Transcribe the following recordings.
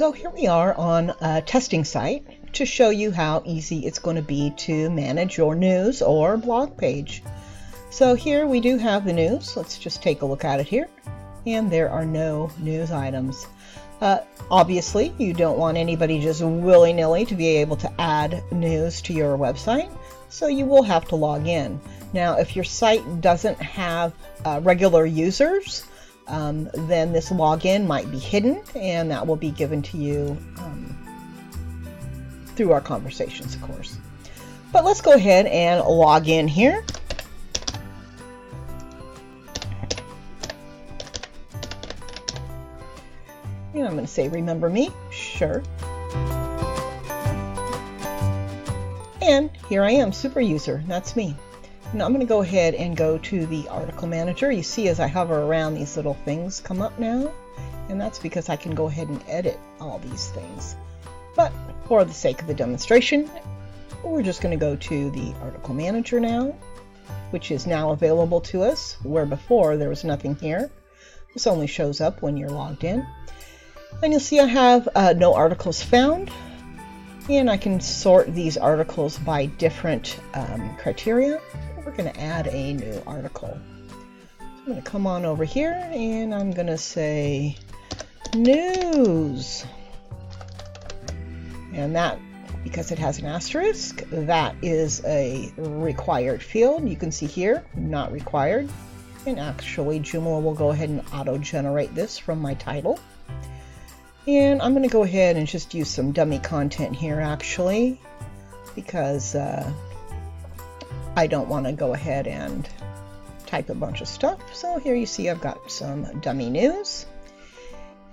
So here we are on a testing site to show you how easy it's going to be to manage your news or blog page. So here we do have the news. Let's just take a look at it here. And there are no news items. Obviously, you don't want anybody just willy-nilly to be able to add news to your website, so you will have to log in. Now, if your site doesn't have regular users, then this login might be hidden, and that will be given to you through our conversations, of course. But let's go ahead and log in here. And I'm going to say, remember me? Sure. And here I am, super user. That's me. Now I'm going to go ahead and go to the article manager. You see as I hover around, these little things come up now. And that's because I can go ahead and edit all these things. But for the sake of the demonstration, we're just going to go to the article manager now, which is now available to us, where before there was nothing here. This only shows up when you're logged in. And you'll see I have no articles found, and I can sort these articles by different criteria. We're going to add a new article. So I'm going to come on over here and I'm going to say news. And that, because it has an asterisk, that is a required field. You can see here, not required. And actually, Joomla will go ahead and auto-generate this from my title. And I'm going to go ahead and just use some dummy content here, actually, because I don't want to go ahead and type a bunch of stuff. So here you see I've got some dummy news,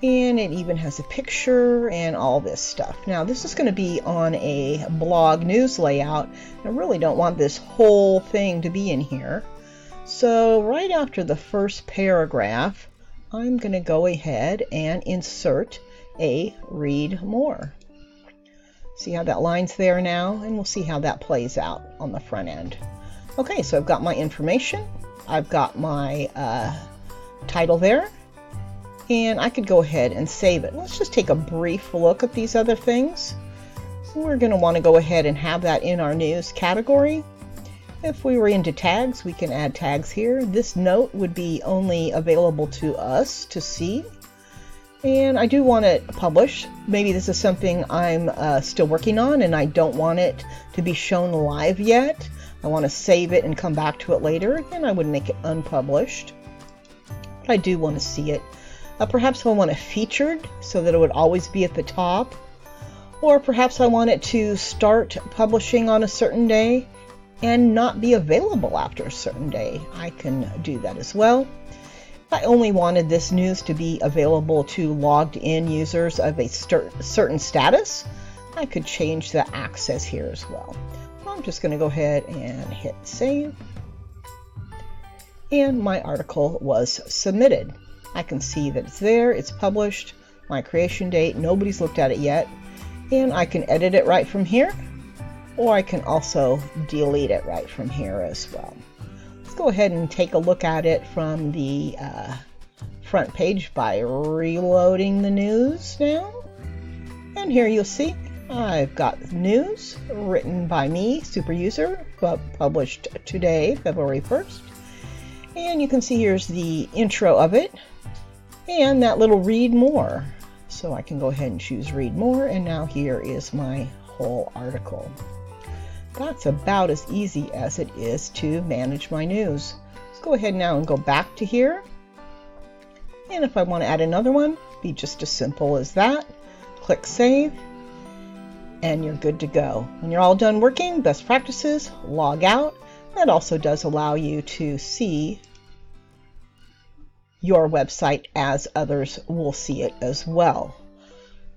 and it even has a picture and all this stuff. Now this is going to be on a blog news layout. I really don't want this whole thing to be in here. So right after the first paragraph, I'm going to go ahead and insert a read more. See how that line's there now, and we'll see how that plays out on the front end. Okay, so I've got my information, I've got my title there, and I could go ahead and save it. Let's just take a brief look at these other things. We're going to want to go ahead and have that in our news category. If we were into tags, we can add tags here. This note would be only available to us to see. And I do want it published. Maybe this is something I'm still working on and I don't want it to be shown live yet. I want to save it and come back to it later, and I would make it unpublished. But I do want to see it. Perhaps I want it featured so that it would always be at the top. Or perhaps I want it to start publishing on a certain day and not be available after a certain day. I can do that as well. I only wanted this news to be available to logged in users of a certain status. I could change the access here as well. I'm just going to go ahead and hit save. And my article was submitted. I can see that it's there, it's published, my creation date, nobody's looked at it yet. And I can edit it right from here, or I can also delete it right from here as well. Go ahead and take a look at it from the front page by reloading the news now. And here you'll see I've got news written by me, super user, but published today, February 1st. And you can see here's the intro of it and that little read more. So I can go ahead and choose read more, and now here is my whole article. That's about as easy as it is to manage my news. Let's go ahead now and go back to here. And if I want to add another one, be just as simple as that. Click save, and you're good to go. When you're all done working, best practices, log out. That also does allow you to see your website as others will see it as well.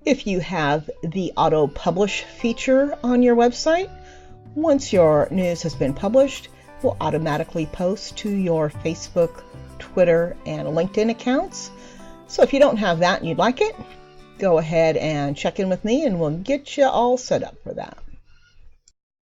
If you have the auto publish feature on your website, once your news has been published, it will automatically post to your Facebook, Twitter, and LinkedIn accounts. So if you don't have that and you'd like it, go ahead and check in with me and we'll get you all set up for that.